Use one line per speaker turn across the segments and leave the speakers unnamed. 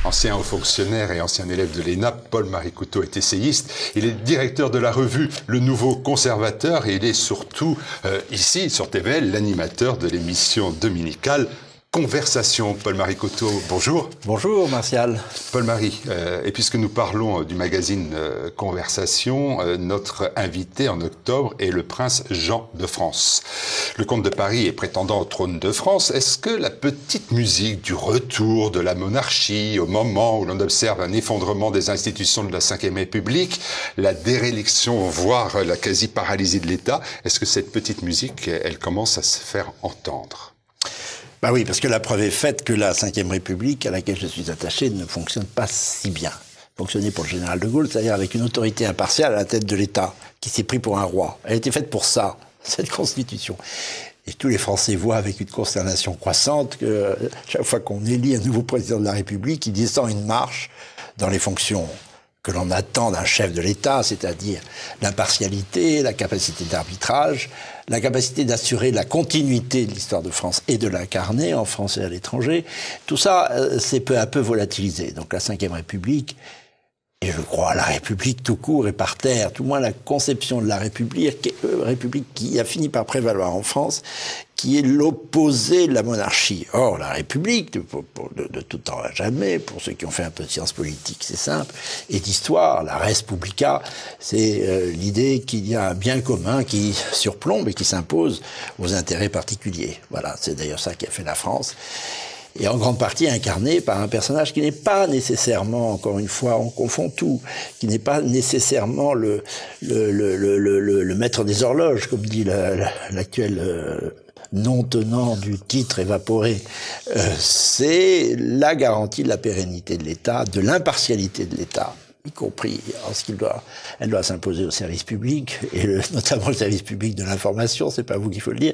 Ancien haut fonctionnaire et ancien élève de l'ENA, Paul-Marie Coutot est essayiste. Il est directeur de la revue Le Nouveau Conservateur et il est surtout, ici, sur TVL, l'animateur de l'émission dominicale Conversation. Paul-Marie Coutot, bonjour.
Bonjour Martial.
Paul-Marie, et puisque nous parlons du magazine Conversation, notre invité en octobre est le prince Jean de France. Le comte de Paris est prétendant au trône de France. Est-ce que la petite musique du retour de la monarchie au moment où l'on observe un effondrement des institutions de la Ve République, la déréliction, voire la quasi-paralysie de l'État, est-ce que cette petite musique, elle commence à se faire entendre ?
Bah oui, parce que la preuve est faite que la Ve République, à laquelle je suis attaché, ne fonctionne pas si bien. Fonctionnait pour le général de Gaulle, c'est-à-dire avec une autorité impartiale à la tête de l'État, qui s'est pris pour un roi. Elle était faite pour ça, cette Constitution. Et tous les Français voient avec une consternation croissante que chaque fois qu'on élit un nouveau président de la République, il descend une marche dans les fonctions que l'on attend d'un chef de l'État, c'est-à-dire l'impartialité, la capacité d'arbitrage, la capacité d'assurer la continuité de l'histoire de France et de l'incarner en France et à l'étranger. Tout ça, c'est peu à peu volatilisé. Donc la Ve République, et je crois la République tout court est par terre, tout moins la conception de la République qui a fini par prévaloir en France, qui est l'opposé de la monarchie. Or, la République, de tout temps à jamais, pour ceux qui ont fait un peu de sciences politiques, c'est simple, et d'histoire, la res publica, c'est l'idée qu'il y a un bien commun qui surplombe et qui s'impose aux intérêts particuliers. Voilà, c'est d'ailleurs ça qui a fait la France. Et en grande partie incarné par un personnage qui n'est pas nécessairement, encore une fois, on confond tout, qui n'est pas nécessairement le maître des horloges, comme dit l'actuel non-tenant du titre évaporé. C'est la garantie de la pérennité de l'État, de l'impartialité de l'État, y compris en ce elle doit s'imposer au service public, et notamment le service public de l'information, c'est pas vous qu'il faut le dire.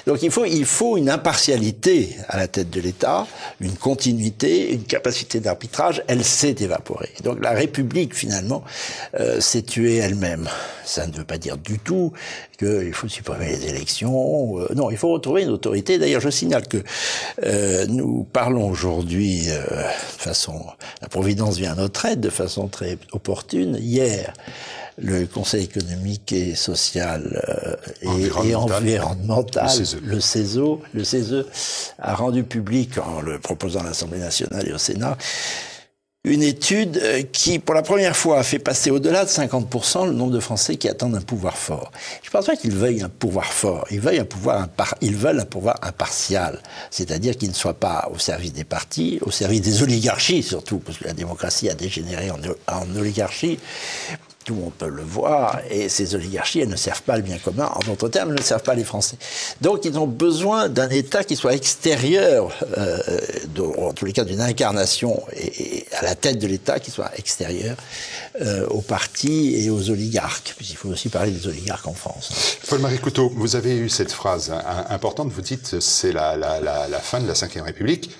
Donc il faut une impartialité à la tête de l'État, une continuité, une capacité d'arbitrage, elle s'est évaporée. Donc la République, finalement, s'est tuée elle-même. Ça ne veut pas dire du tout qu'il faut supprimer les élections. Non, il faut retrouver une autorité. D'ailleurs, je signale que nous parlons aujourd'hui la Providence vient à notre aide de façon très opportune. Hier, le Conseil économique et social et environnemental, le CESE, a rendu public, en le proposant à l'Assemblée nationale et au Sénat, une étude qui, pour la première fois, a fait passer au-delà de 50% le nombre de Français qui attendent un pouvoir fort. Je ne pense pas qu'ils veuillent un pouvoir fort. Ils veulent un pouvoir impartial. C'est-à-dire qu'il ne soit pas au service des partis, au service des oligarchies surtout, parce que la démocratie a dégénéré en oligarchie. Tout le monde peut le voir, et ces oligarchies, elles ne servent pas le bien commun. En d'autres termes, elles ne servent pas les Français. Donc, ils ont besoin d'un État qui soit extérieur, en tous les cas d'une incarnation, et à la tête de l'État qui soit extérieur aux partis et aux oligarques. Puisqu'il faut aussi parler des oligarques en France.
Paul-Marie Coutot, vous avez eu cette phrase importante, vous dites c'est la fin de la Ve République.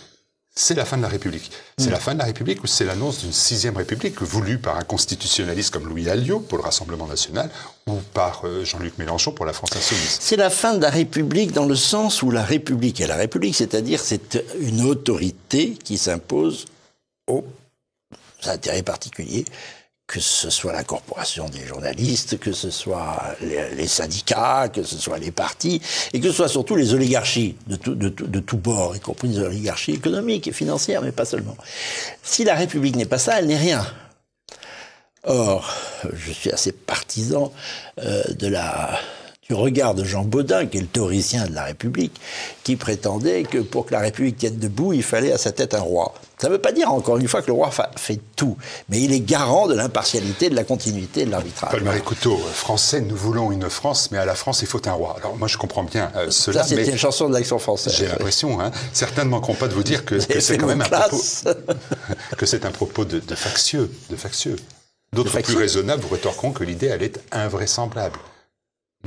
C'est la fin de la République. C'est la fin de la République ou c'est l'annonce d'une 6e République voulue par un constitutionnaliste comme Louis Alliot pour le Rassemblement national ou par Jean-Luc Mélenchon pour la France insoumise?
C'est la fin de la République dans le sens où la République est la République, c'est-à-dire c'est une autorité qui s'impose aux intérêts particuliers, que ce soit la corporation des journalistes, que ce soit les syndicats, que ce soit les partis, et que ce soit surtout les oligarchies de tous bords, y compris les oligarchies économiques et financières, mais pas seulement. Si la République n'est pas ça, elle n'est rien. Or, je suis assez partisan du regard de Jean Bodin, qui est le théoricien de la République, qui prétendait que pour que la République tienne debout, il fallait à sa tête un roi. Ça ne veut pas dire, encore une fois, que le roi fait tout, mais il est garant de l'impartialité, de la continuité, de l'arbitrage.
Paul-Marie Coutot, Français, nous voulons une France, mais à la France, il faut un roi. Alors moi, je comprends bien cela,
ça, c'était une chanson de l'Action française.
J'ai l'impression, certains ne manqueront pas de vous dire que c'est quand même un propos, que c'est un propos de factieux. D'autres plus raisonnables vous rétorqueront que l'idée, elle est invraisemblable.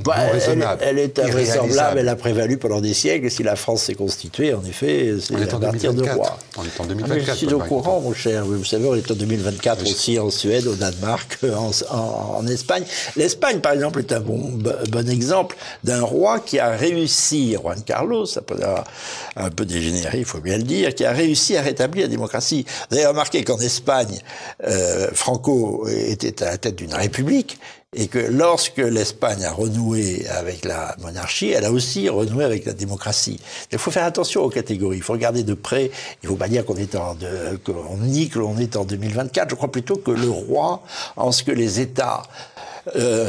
Bah,
non raisonnable.
Elle est invraisemblable, elle a prévalu pendant des siècles. Et si la France s'est constituée, en effet, c'est à partir de roi.
On est en 2024.
Je suis au courant, mon cher. Vous savez, on est en 2024 aussi en Suède, au Danemark, en Espagne. L'Espagne, par exemple, est un bon exemple d'un roi qui a réussi, Juan Carlos, ça peut avoir un peu dégénéré, il faut bien le dire, qui a réussi à rétablir la démocratie. Vous avez remarqué qu'en Espagne, Franco était à la tête d'une république, et que lorsque l'Espagne a renoué avec la monarchie, elle a aussi renoué avec la démocratie. Il faut faire attention aux catégories, il faut regarder de près, il ne faut pas dire qu'on est qu'on nie que l'on est en 2024, je crois plutôt que le roi, en ce que les États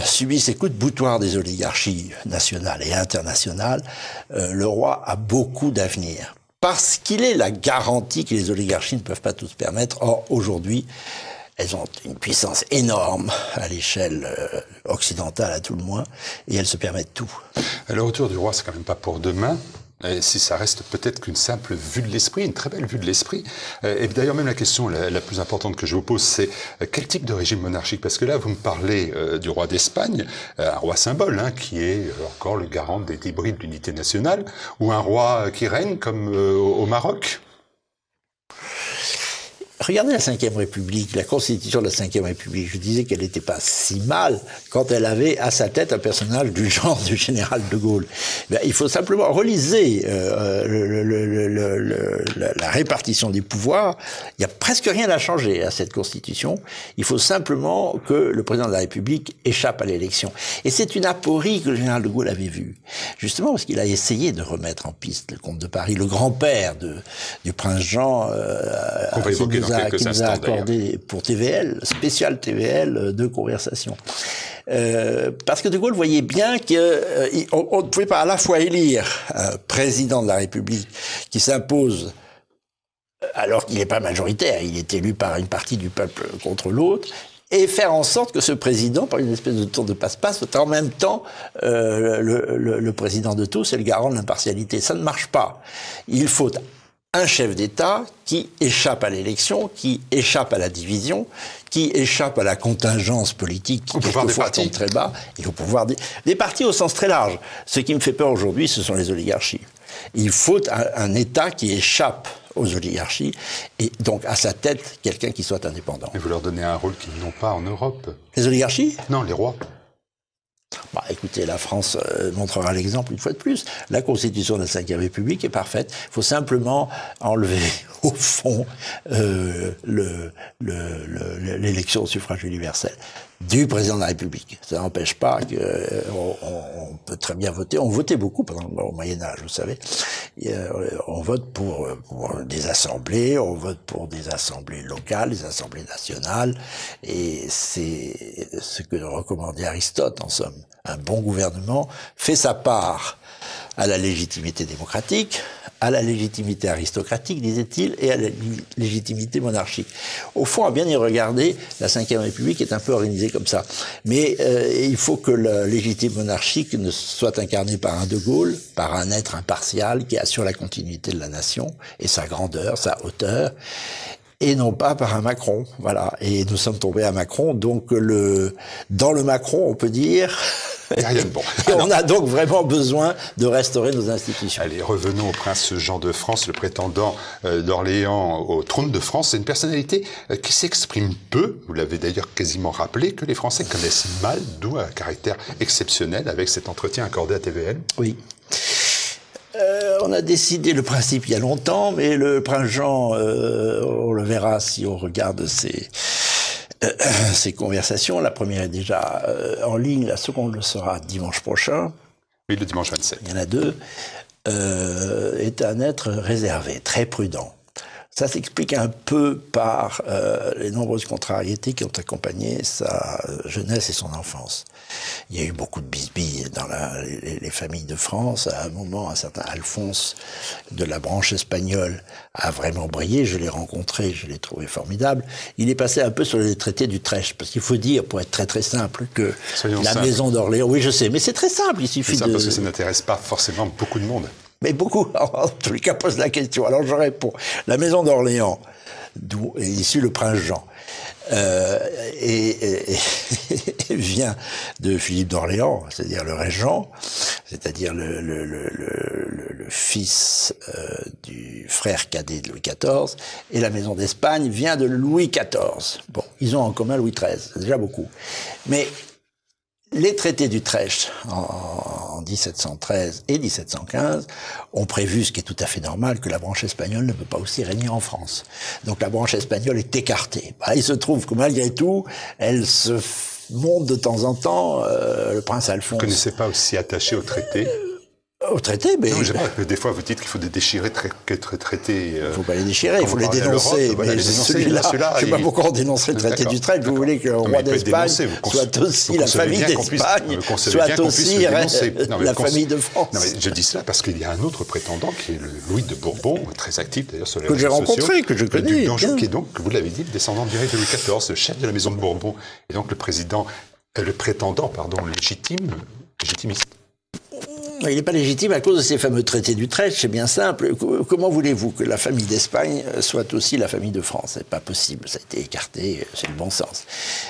subissent ces coups de boutoir des oligarchies nationales et internationales, le roi a beaucoup d'avenir. Parce qu'il est la garantie que les oligarchies ne peuvent pas tout se permettre. Or, aujourd'hui, elles ont une puissance énorme à l'échelle occidentale, à tout le moins, et elles se permettent tout.
Le retour du roi, c'est quand même pas pour demain. Et si ça reste peut-être qu'une simple vue de l'esprit, une très belle vue de l'esprit. Et d'ailleurs, même la question la plus importante que je vous pose, c'est quel type de régime monarchique? Parce que là, vous me parlez du roi d'Espagne, un roi symbole, hein, qui est encore le garant des débris de l'unité nationale, ou un roi qui règne comme au Maroc.
Regardez la Ve République, la constitution de la Ve République. Je disais qu'elle n'était pas si mal quand elle avait à sa tête un personnage du genre du général de Gaulle. Ben, il faut simplement reliser la répartition des pouvoirs. Il n'y a presque rien à changer à cette constitution. Il faut simplement que le président de la République échappe à l'élection. Et c'est une aporie que le général de Gaulle avait vue. Justement parce qu'il a essayé de remettre en piste le comte de Paris, le grand-père du prince Jean, qui nous a accordé pour TVL, spécial TVL, 2 conversations. Parce que de Gaulle voyait bien qu'on ne pouvait pas à la fois élire un président de la République qui s'impose alors qu'il n'est pas majoritaire, il est élu par une partie du peuple contre l'autre, et faire en sorte que ce président, par une espèce de tour de passe-passe, soit en même temps le président de tous et le garant de l'impartialité. Ça ne marche pas. Il faut un chef d'État qui échappe à l'élection, qui échappe à la division, qui échappe à la contingence politique qui quelquefois tombe très bas, et au pouvoir des partis au sens très large. Ce qui me fait peur aujourd'hui, ce sont les oligarchies. Il faut un État qui échappe aux oligarchies, et donc à sa tête, quelqu'un qui soit indépendant.
Et vous leur donnez un rôle qu'ils n'ont pas en Europe.
Les oligarchies ?
Non, les rois.
Bah, écoutez, la France montrera l'exemple une fois de plus. La Constitution de la Ve République est parfaite. Il faut simplement enlever, au fond, l'élection au suffrage universel du président de la République. Ça n'empêche pas qu'on peut très bien voter. On votait beaucoup au Moyen-Âge, vous savez. On vote pour des assemblées, on vote pour des assemblées locales, des assemblées nationales, et c'est ce que recommandait Aristote, en somme. Un bon gouvernement fait sa part à la légitimité démocratique, à la légitimité aristocratique, disait-il, et à la légitimité monarchique. Au fond, à bien y regarder, la Ve République est un peu organisée comme ça. Mais il faut que la légitimité monarchique ne soit incarnée par un de Gaulle, par un être impartial qui assure la continuité de la nation et sa grandeur, sa hauteur, et non pas par un Macron. Voilà. Et nous sommes tombés à Macron, donc dans le Macron, on peut dire...
Il n'y a rien de bon.
Et on a donc vraiment besoin de restaurer nos institutions.
Allez, revenons au prince Jean de France, le prétendant d'Orléans au trône de France. C'est une personnalité qui s'exprime peu, vous l'avez d'ailleurs quasiment rappelé, que les Français connaissent mal, d'où un caractère exceptionnel avec cet entretien accordé à TVL.
Oui. On a décidé le principe il y a longtemps, mais le prince Jean, on le verra si on regarde ces conversations. La première est déjà en ligne, la seconde le sera dimanche prochain.
Oui, le dimanche 27.
Il y en a 2. Est un être réservé, très prudent. Ça s'explique un peu par les nombreuses contrariétés qui ont accompagné sa jeunesse et son enfance. Il y a eu beaucoup de bisbilles dans les familles de France. À un moment, un certain Alphonse de la branche espagnole a vraiment brillé. Je l'ai rencontré, je l'ai trouvé formidable. Il est passé un peu sur les traités d'Utrecht, parce qu'il faut dire, pour être très très simple, que
Soyons simples.
maison d'Orléans... Oui, je sais, mais c'est très simple, il suffit
de... parce que ça n'intéresse pas forcément beaucoup de monde.
Mais beaucoup, en tous les cas, posent la question. Alors je réponds. La maison d'Orléans, d'où est issu le prince Jean, et vient de Philippe d'Orléans, c'est-à-dire le régent, c'est-à-dire le fils du frère cadet de Louis XIV, et la maison d'Espagne vient de Louis XIV. Bon, ils ont en commun Louis XIII, c'est déjà beaucoup. Mais les traités d'Utrecht en 1713 et 1715 ont prévu, ce qui est tout à fait normal, que la branche espagnole ne peut pas aussi régner en France. Donc la branche espagnole est écartée. Il se trouve que malgré tout, elle se monte de temps en temps, le prince Alphonse.
Vous ne connaissez pas aussi attaché au traité?
Au traité, mais...
Non, j'aimerais que des fois vous dites qu'il faut les déchirer quelques traités.
Il ne faut pas les déchirer, il faut les dénoncer. Mais celui-là, je ne sais pas pourquoi on dénoncerait le traité d'Utrecht. Vous voulez que le roi d'Espagne soit aussi la famille d'Espagne, soit aussi la famille de France.
Non, mais je dis cela parce qu'il y a un autre prétendant qui est le Louis de Bourbon, très actif d'ailleurs sur les
réseaux sociaux. Que j'ai rencontré, que je connais.
Le duc d'Anjou, qui est donc, vous l'avez dit, le descendant direct de Louis XIV, le chef de la maison de Bourbon, et donc le prétendant, légitimiste.
Il n'est pas légitime à cause de ces fameux traités d'Utrecht, c'est bien simple. Comment voulez-vous que la famille d'Espagne soit aussi la famille de France? C'est pas possible, ça a été écarté, c'est le bon sens.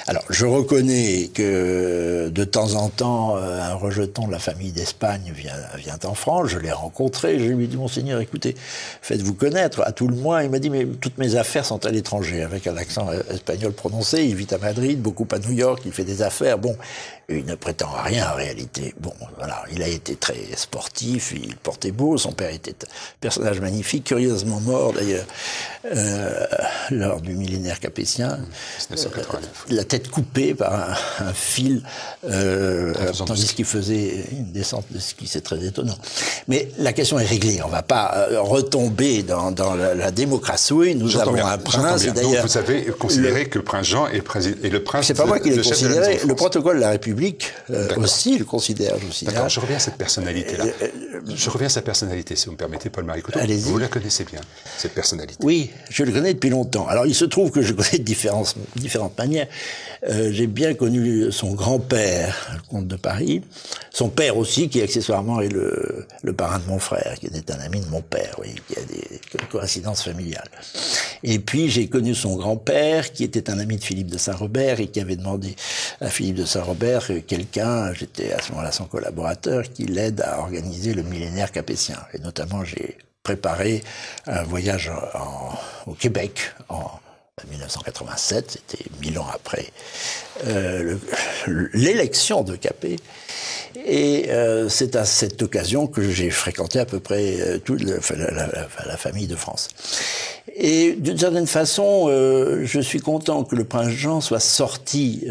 Alors, je reconnais que de temps en temps, un rejeton de la famille d'Espagne vient en France, je l'ai rencontré, je lui ai dit, monseigneur, écoutez, faites-vous connaître, à tout le moins, il m'a dit, mais toutes mes affaires sont à l'étranger, avec un accent espagnol prononcé, il vit à Madrid, beaucoup à New York, il fait des affaires, bon, il ne prétend à rien en réalité. Bon, voilà, il a été très sportif, il portait beau, son père était un personnage magnifique, curieusement mort d'ailleurs, lors du millénaire capétien, la tête coupée par un fil, tandis qu'il faisait une descente de ski, c'est très étonnant. Mais la question est réglée, on ne va pas retomber dans la démocratie, nous avons un prince, et d'ailleurs...
Donc vous avez considéré que le prince Jean est le prince...
C'est pas moi qui l'ai considéré, le protocole de la République aussi le considère, je vous signale.
D'accord, je reviens à cette personnalité-là. Je reviens à sa personnalité, si vous me permettez, Paul Marie Couteau. Vous la connaissez bien, cette personnalité?
Oui, je le connais depuis longtemps. Alors, il se trouve que je connais de différentes manières. J'ai bien connu son grand-père, le comte de Paris, son père aussi, qui accessoirement est le parrain de mon frère, qui était un ami de mon père, oui, qui a des coïncidences familiales. Et puis, j'ai connu son grand-père, qui était un ami de Philippe de Saint-Robert, et qui avait demandé à Philippe de Saint-Robert quelqu'un, j'étais à ce moment-là son collaborateur, qui l'aide à organiser le millénaire capétien. Et notamment, j'ai préparé un voyage au Québec en 1987, c'était 1000 ans après l'élection de Capet. Et c'est à cette occasion que j'ai fréquenté à peu près toute la famille de France. Et d'une certaine façon, je suis content que le prince Jean soit sorti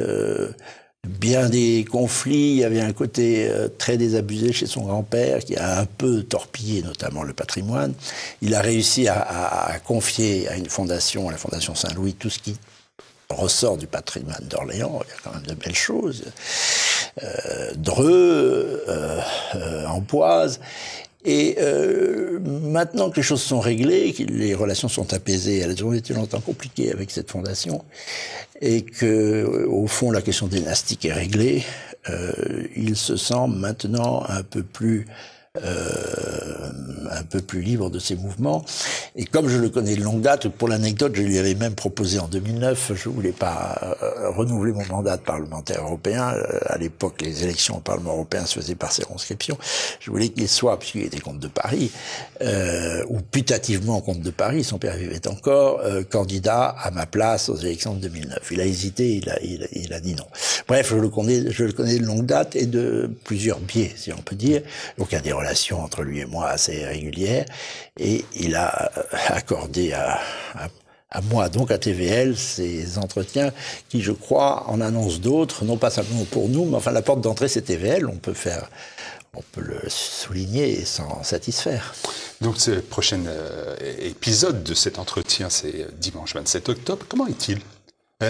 bien des conflits. Il y avait un côté très désabusé chez son grand-père qui a un peu torpillé notamment le patrimoine. Il a réussi à confier à une fondation, la Fondation Saint-Louis, tout ce qui ressort du patrimoine d'Orléans. Il y a quand même de belles choses. Dreux, Amboise. Et maintenant que les choses sont réglées, que les relations sont apaisées, elles ont été longtemps compliquées avec cette fondation, et que au fond la question dynastique est réglée, il se sent maintenant un peu plus libre de ses mouvements. Et comme je le connais de longue date, pour l'anecdote, je lui avais même proposé en 2009, je voulais pas renouveler mon mandat de parlementaire européen. À l'époque, les élections au Parlement européen se faisaient par circonscription. Je voulais qu'il soit, puisqu'il était comte de Paris, ou putativement comte de Paris, son père vivait encore, candidat à ma place aux élections de 2009. Il a hésité, il a dit non. Bref, je le connais de longue date et de plusieurs biais, si on peut dire. Donc il y a des relations entre lui et moi assez régulières, et il a accordé à moi, donc à TVL, ces entretiens qui, je crois, en annoncent d'autres, non pas simplement pour nous, mais enfin la porte d'entrée c'est TVL, on peut le souligner et s'en satisfaire.
Donc ce prochain épisode de cet entretien, c'est dimanche 27 octobre. Comment est-il ?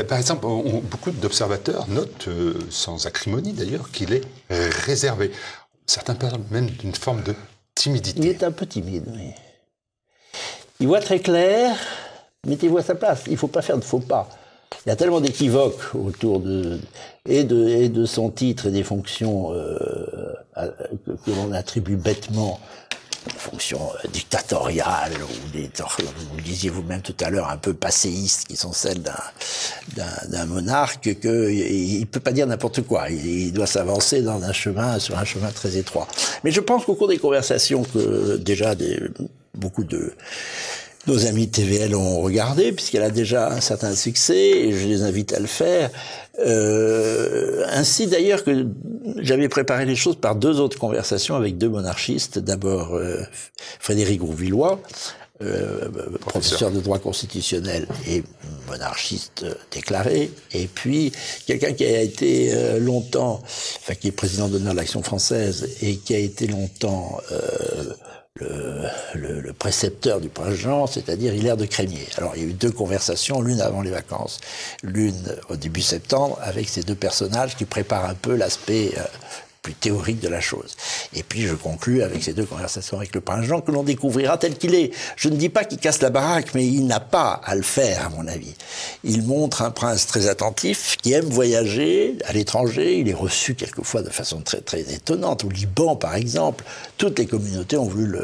Par exemple, beaucoup d'observateurs notent, sans acrimonie d'ailleurs, qu'il est réservé. Certains parlent même d'une forme de timidité.
Il est un peu timide, oui. Il voit très clair, mais il voit sa place. Il ne faut pas faire de faux pas. Il y a tellement d'équivoques autour de son titre et des fonctions que l'on attribue bêtement fonction dictatoriale, ou vous le disiez vous-même tout à l'heure, un peu passéistes, qui sont celles d'un monarque, qu'il peut pas dire n'importe quoi. Il doit s'avancer sur un chemin très étroit. Mais je pense qu'au cours des conversations que déjà beaucoup de nos amis TVL ont regardé, puisqu'elle a déjà un certain succès, et je les invite à le faire. Ainsi d'ailleurs que j'avais préparé les choses par 2 autres conversations avec 2 monarchistes. D'abord Frédéric Rouvillois, professeur de droit constitutionnel et monarchiste déclaré, et puis quelqu'un qui a été qui est président d'honneur de l'Action française et qui a été longtemps le précepteur du prince Jean, c'est-à-dire Hilaire de Crémier. Alors il y a eu 2 conversations, l'une avant les vacances, l'une au début septembre, avec ces 2 personnages qui préparent un peu l'aspect plus théorique de la chose. Et puis je conclus avec ces 2 conversations avec le prince Jean que l'on découvrira tel qu'il est. Je ne dis pas qu'il casse la baraque, mais il n'a pas à le faire, à mon avis. Il montre un prince très attentif, qui aime voyager à l'étranger. Il est reçu quelquefois de façon très très étonnante. Au Liban, par exemple, toutes les communautés ont voulu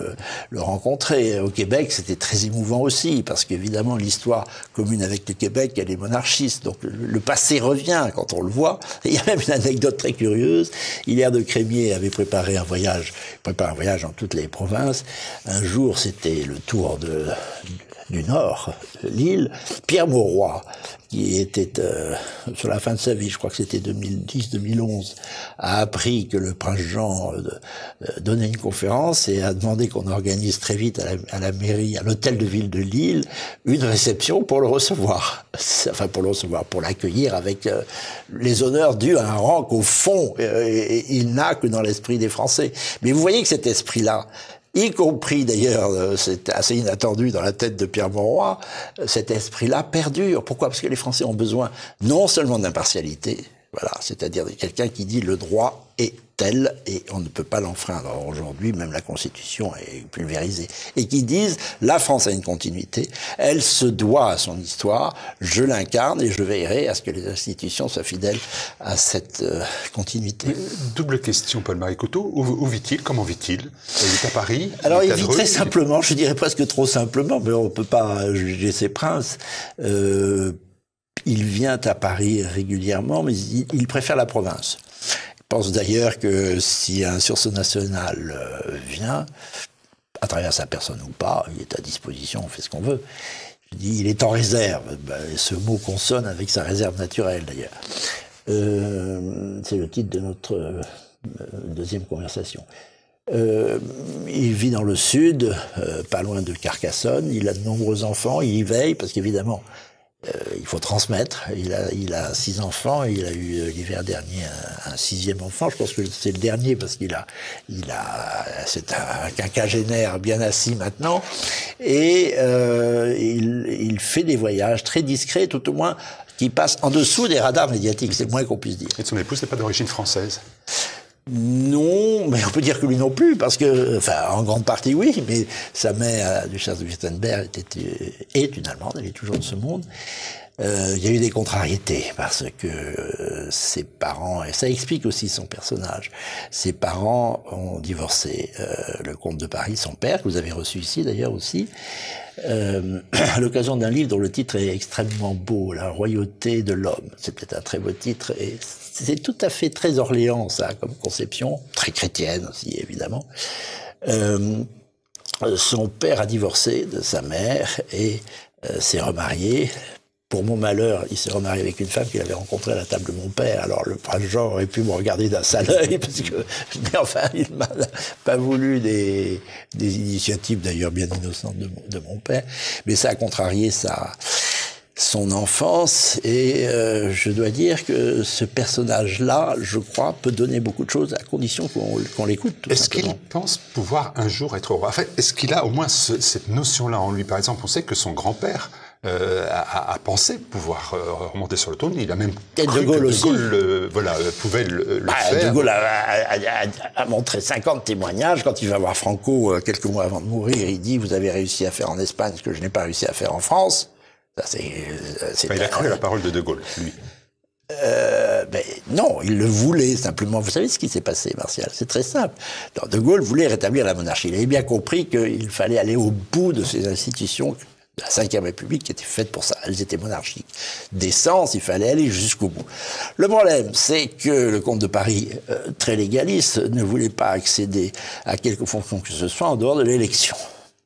le rencontrer. Au Québec, c'était très émouvant aussi, parce qu'évidemment, l'histoire commune avec le Québec, elle est monarchiste. Donc le passé revient quand on le voit. Et il y a même une anecdote très curieuse. Hilaire de Crémier avait préparé un voyage dans toutes les provinces. Un jour, c'était le tour du Nord, l'île. Pierre Mauroy, qui était sur la fin de sa vie, je crois que c'était 2010-2011, a appris que le prince Jean donnait une conférence et a demandé qu'on organise très vite à la mairie, à l'hôtel de ville de Lille, une réception pour le recevoir. Enfin, pour l'accueillir avec les honneurs dus à un rang qu'au fond, il n'a que dans l'esprit des Français. Mais vous voyez que cet esprit-là, y compris d'ailleurs, c'est assez inattendu dans la tête de Pierre Mauroy, cet esprit-là perdure. Pourquoi? Parce que les Français ont besoin non seulement d'impartialité, voilà, c'est-à-dire de quelqu'un qui dit le droit est tel et on ne peut pas l'enfreindre. Aujourd'hui, même la Constitution est pulvérisée. Et qui disent la France a une continuité, elle se doit à son histoire, je l'incarne et je veillerai à ce que les institutions soient fidèles à cette continuité.
Double question, Paul-Marie Couteau. Où vit-il? Comment vit-il? Il est à Paris?
Alors il vit très simplement, je dirais presque trop simplement, mais on ne peut pas juger ses princes. Il vient à Paris régulièrement, mais il préfère la province. Je pense d'ailleurs que si un sursaut national vient, à travers sa personne ou pas, il est à disposition, on fait ce qu'on veut. Je dis, il est en réserve. Ce mot consonne avec sa réserve naturelle, d'ailleurs. C'est le titre de notre deuxième conversation. Il vit dans le sud, pas loin de Carcassonne. Il a de nombreux enfants. Il y veille parce qu'évidemment, il faut transmettre. Il a 6 enfants. Il a eu l'hiver dernier un 6e enfant. Je pense que c'est le dernier parce c'est un quinquagénaire bien assis maintenant. Et il fait des voyages très discrets, tout au moins, qui passent en dessous des radars médiatiques. C'est le moins qu'on puisse dire.
Et son épouse n'est pas d'origine française?
Non, mais on peut dire que lui non plus, parce que, enfin, en grande partie oui, mais sa mère, duchesse de Wurtemberg, est une Allemande, elle est toujours de ce monde. Il y a eu des contrariétés, parce que ses parents, et ça explique aussi son personnage, ses parents ont divorcé. Le comte de Paris, son père, que vous avez reçu ici d'ailleurs aussi, à l'occasion d'un livre dont le titre est extrêmement beau, La royauté de l'homme. C'est peut-être un très beau titre, et c'est tout à fait très Orléans, ça, comme conception, très chrétienne aussi, évidemment. Son père a divorcé de sa mère et s'est remarié. Pour mon malheur, il s'est remarié avec une femme qu'il avait rencontrée à la table de mon père. Alors le prince Jean aurait pu me regarder d'un sale œil, parce que, mais enfin, il m'a pas voulu des initiatives d'ailleurs bien innocentes de mon père. Mais ça a contrarié son enfance, et je dois dire que ce personnage-là, je crois, peut donner beaucoup de choses à condition qu'on l'écoute.
Est-ce qu'il pense pouvoir un jour être roi? En fait, est-ce qu'il a au moins cette notion-là en lui? Par exemple, on sait que son grand-père a pensé pouvoir remonter sur le trône. Il a même cru
De Gaulle
que De Gaulle pouvait le faire.
De Gaulle a montré 50 témoignages. Quand il va voir Franco quelques mois avant de mourir, il dit « Vous avez réussi à faire en Espagne ce que je n'ai pas réussi à faire en France ».
Il a cru à la parole de Gaulle, lui.
Ben, non, il le voulait simplement. Vous savez ce qui s'est passé, Martial? C'est très simple. De Gaulle voulait rétablir la monarchie. Il avait bien compris qu'il fallait aller au bout de ces institutions de la Ve République qui étaient faites pour ça. Elles étaient monarchiques. D'essence, il fallait aller jusqu'au bout. Le problème, c'est que le comte de Paris, très légaliste, ne voulait pas accéder à quelque fonction que ce soit en dehors de l'élection.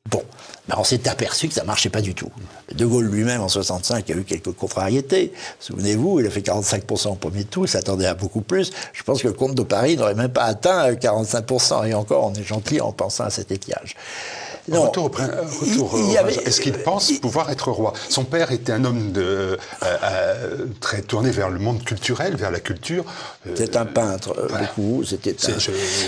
Bon, ben on s'est aperçu que ça marchait pas du tout. De Gaulle lui-même, en 65, a eu quelques contrariétés. Souvenez-vous, il a fait 45% au premier tour, il s'attendait à beaucoup plus. Je pense que le comte de Paris n'aurait même pas atteint 45%. Et encore, on est gentil en pensant à cet étiage.
Non, est-ce qu'il pense pouvoir être roi? Son père était un homme très tourné vers le monde culturel, vers la culture.
C'est un peintre, beaucoup.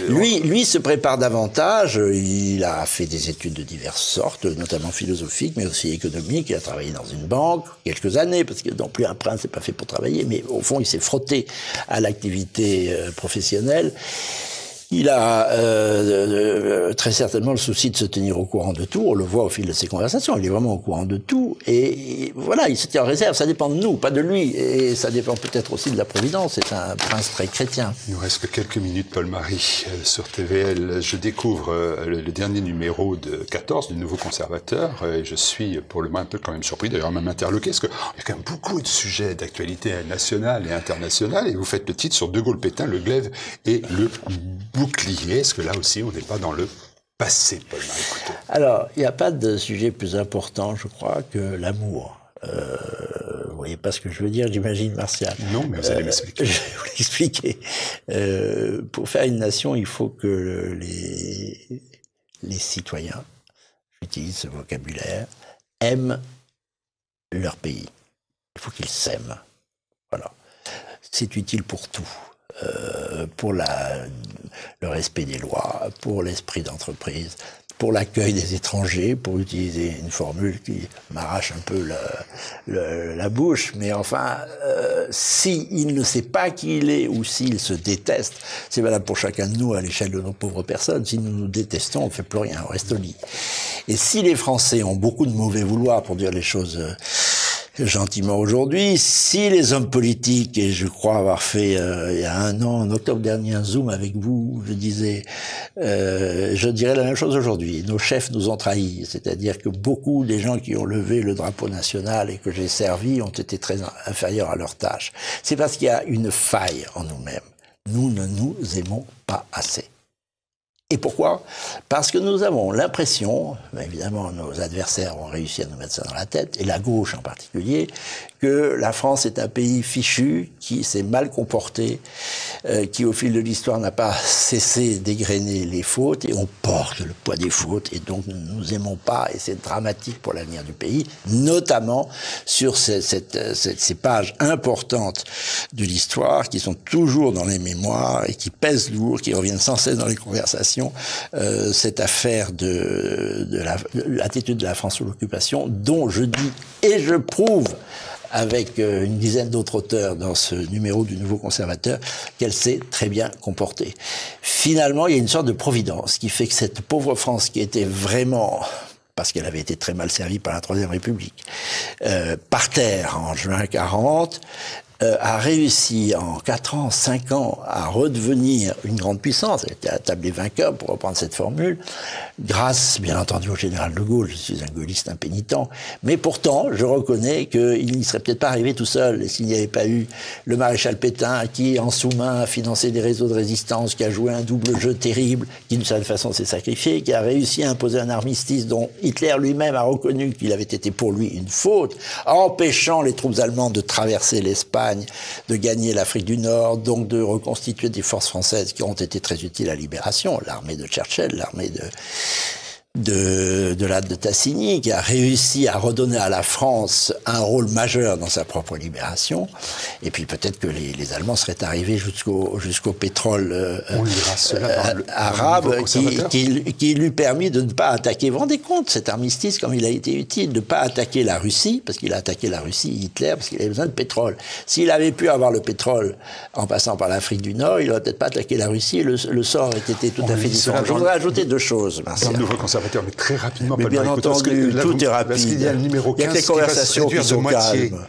Lui se prépare davantage. Il a fait des études de diverses sortes, notamment philosophiques, mais aussi économiques. Il a travaillé dans une banque quelques années, parce que non plus un prince n'est pas fait pour travailler, mais au fond, il s'est frotté à l'activité professionnelle. Il a très certainement le souci de se tenir au courant de tout. On le voit au fil de ses conversations. Il est vraiment au courant de tout. Et voilà, il se tient en réserve. Ça dépend de nous, pas de lui. Et ça dépend peut-être aussi de la Providence. C'est un prince très chrétien.
Il nous reste que quelques minutes, Paul-Marie. Sur TVL, je découvre le dernier numéro de 14 du Nouveau Conservateur. Et je suis pour le moins un peu quand même surpris, d'ailleurs même interloqué, parce qu'il y a quand même beaucoup de sujets d'actualité nationale et internationale. Et vous faites le titre sur De Gaulle-Pétain, le glaive et le bouclier. Est-ce que là aussi, on n'est pas dans le passé, Paul-Marie Couteau?
Alors, il n'y a pas de sujet plus important, je crois, que l'amour. Vous voyez pas ce que je veux dire, j'imagine, Martial.
Non, mais vous allez m'expliquer.
Je vais vous l'expliquer. Pour faire une nation, il faut que les citoyens, j'utilise ce vocabulaire, aiment leur pays. Il faut qu'ils s'aiment. Voilà. C'est utile pour tout. Pour le respect des lois, pour l'esprit d'entreprise, pour l'accueil des étrangers, pour utiliser une formule qui m'arrache un peu la bouche, mais enfin, s'il ne sait pas qui il est ou s'il se déteste, c'est valable pour chacun de nous à l'échelle de nos pauvres personnes. Si nous nous détestons, on ne fait plus rien, on reste au lit. Et si les Français ont beaucoup de mauvais vouloir, pour dire les choses gentiment aujourd'hui, si les hommes politiques, et je crois avoir fait il y a un an, en octobre dernier, un Zoom avec vous, je disais, je dirais la même chose aujourd'hui, nos chefs nous ont trahis, c'est-à-dire que beaucoup des gens qui ont levé le drapeau national et que j'ai servi ont été très inférieurs à leur tâche. C'est parce qu'il y a une faille en nous-mêmes. Nous ne nous aimons pas assez. Et pourquoi? Parce que nous avons l'impression, évidemment nos adversaires ont réussi à nous mettre ça dans la tête, et la gauche en particulier, que la France est un pays fichu, qui s'est mal comporté, qui au fil de l'histoire n'a pas cessé d'égrener les fautes, et on porte le poids des fautes, et donc nous ne nous aimons pas, et c'est dramatique pour l'avenir du pays, notamment sur ces pages importantes de l'histoire, qui sont toujours dans les mémoires, et qui pèsent lourd, qui reviennent sans cesse dans les conversations. Cette affaire de l'attitude de la France sous l'occupation, dont je dis et je prouve avec une dizaine d'autres auteurs dans ce numéro du Nouveau Conservateur qu'elle s'est très bien comportée. Finalement, il y a une sorte de providence qui fait que cette pauvre France qui était vraiment, parce qu'elle avait été très mal servie par la Troisième République, par terre en juin 40, a réussi en 4 ans, 5 ans à redevenir une grande puissance. Elle était à la table des vainqueurs, pour reprendre cette formule, grâce, bien entendu, au général de Gaulle. Je suis un gaulliste impénitent. Mais pourtant, je reconnais qu'il n'y serait peut-être pas arrivé tout seul. Et s'il n'y avait pas eu le maréchal Pétain, qui, en sous-main, a financé des réseaux de résistance, qui a joué un double jeu terrible, qui, d'une certaine façon, s'est sacrifié, qui a réussi à imposer un armistice dont Hitler lui-même a reconnu qu'il avait été pour lui une faute, empêchant les troupes allemandes de traverser l'Espagne, de gagner l'Afrique du Nord, donc de reconstituer des forces françaises qui ont été très utiles à la libération, l'armée de Churchill, l'armée de Tassigny, qui a réussi à redonner à la France un rôle majeur dans sa propre libération. Et puis peut-être que les Allemands seraient arrivés jusqu'au pétrole arabe qui lui permit de ne pas attaquer. Vous vous rendez compte, cet armistice, comme il a été utile, de ne pas attaquer la Russie, parce qu'il a attaqué la Russie, Hitler, parce qu'il avait besoin de pétrole. S'il avait pu avoir le pétrole en passant par l'Afrique du Nord, il n'aurait peut-être pas attaqué la Russie, et le sort aurait été tout à fait différent. Je voudrais ajouter 2 choses, Martial.
arrêter, mais très rapidement.
Mais bien entendu, tout est rapide.
Parce qu'il y a le numéro 15
il y a que les conversations qui sont
moitié.
calmes.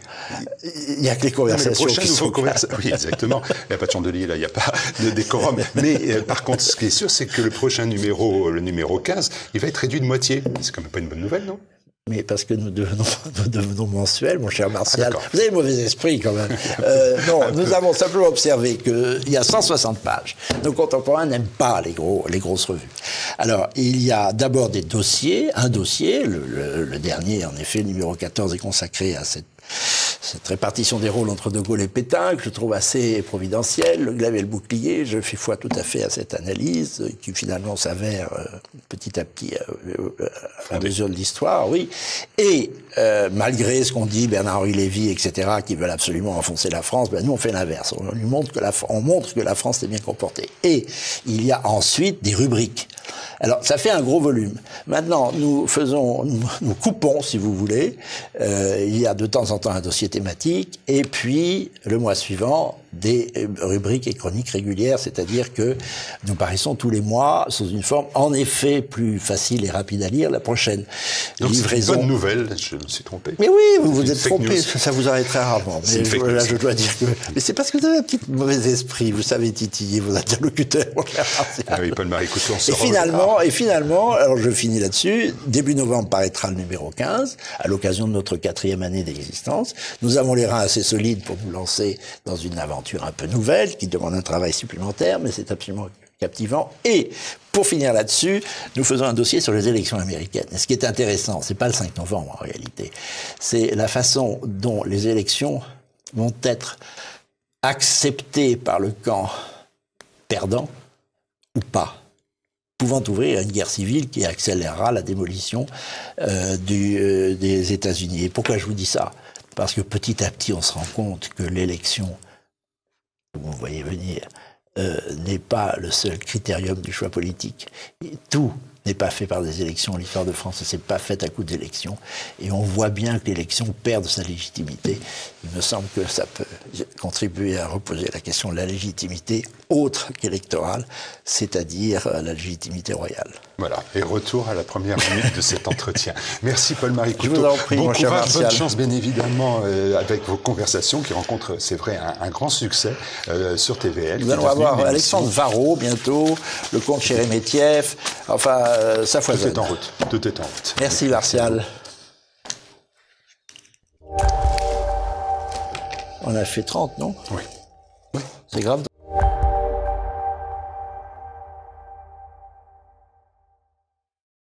Il n'y a que les conversations qui sont calmes.
Oui, exactement. Il n'y a pas de chandelier, là, il n'y a pas de décorum. Mais par contre, ce qui est sûr, c'est que le prochain numéro, le numéro 15, il va être réduit de moitié. C'est quand même pas une bonne nouvelle, non?
Mais parce que nous devenons mensuels, mon cher Martial. Vous avez mauvais esprit, quand même. Non, nous avons simplement observé qu'il y a 160 pages. Nos contemporains n'aiment pas les grosses revues. Alors, il y a d'abord des dossiers. Un dossier, le dernier, en effet, le numéro 14, est consacré à cette répartition des rôles entre De Gaulle et Pétain, que je trouve assez providentielle, le glaive et le bouclier. Je fais foi tout à fait à cette analyse, qui finalement s'avère petit à petit à mesure de l'histoire, oui. Et malgré ce qu'on dit, Bernard-Henri Lévy, etc., qui veulent absolument enfoncer la France, ben nous on fait l'inverse. On montre que la France est bien comportée. Et il y a ensuite des rubriques. Alors, ça fait un gros volume. Maintenant, nous coupons, si vous voulez. Il y a de temps en temps un dossier thématique, et puis, le mois suivant, des rubriques et chroniques régulières, c'est-à-dire que nous paraissons tous les mois sous une forme, en effet, plus facile et rapide à lire, la prochaine
donc
livraison.
C'est une bonne nouvelle, je me suis trompé.
Mais oui, vous vous êtes trompé, ça vous arrive très rarement. Mais là, je dois dire que... Mais c'est parce que vous avez un petit mauvais esprit, vous savez titiller vos interlocuteurs, mon cher Martial.
Ah oui, Paul-Marie Couture, on se
Et finalement, alors je finis là-dessus, début novembre paraîtra le numéro 15, à l'occasion de notre 4e année d'existence. Nous avons les reins assez solides pour nous lancer dans une aventure un peu nouvelle, qui demande un travail supplémentaire, mais c'est absolument captivant. Et, pour finir là-dessus, nous faisons un dossier sur les élections américaines. Et ce qui est intéressant, c'est pas le 5 novembre en réalité, c'est la façon dont les élections vont être acceptées par le camp perdant ou pas, pouvant ouvrir une guerre civile qui accélérera la démolition des États-Unis. Et pourquoi je vous dis ça? Parce que petit à petit, on se rend compte que l'élection, vous voyez venir, n'est pas le seul critérium du choix politique. Et tout n'est pas fait par des élections. L'histoire de France ne s'est pas faite à coup d'élections. Et on voit bien que l'élection perd de sa légitimité. Il me semble que ça peut contribuer à reposer la question de la légitimité autre qu'électorale, c'est-à-dire la légitimité royale.
Voilà, et retour à la première minute de cet entretien. Merci Paul-Marie Couture.
Je vous en prie,
bon
mon cher
courage,
Martial.
bonne chance bien évidemment avec vos conversations qui rencontrent, c'est vrai, un grand succès sur TVL.
Nous allons avoir Alexandre Varro bientôt, le comte Chérémétief, enfin ça foisonne.
Tout est en route, tout est en route.
Merci Martial. On a fait 30, non?
Oui.
C'est grave.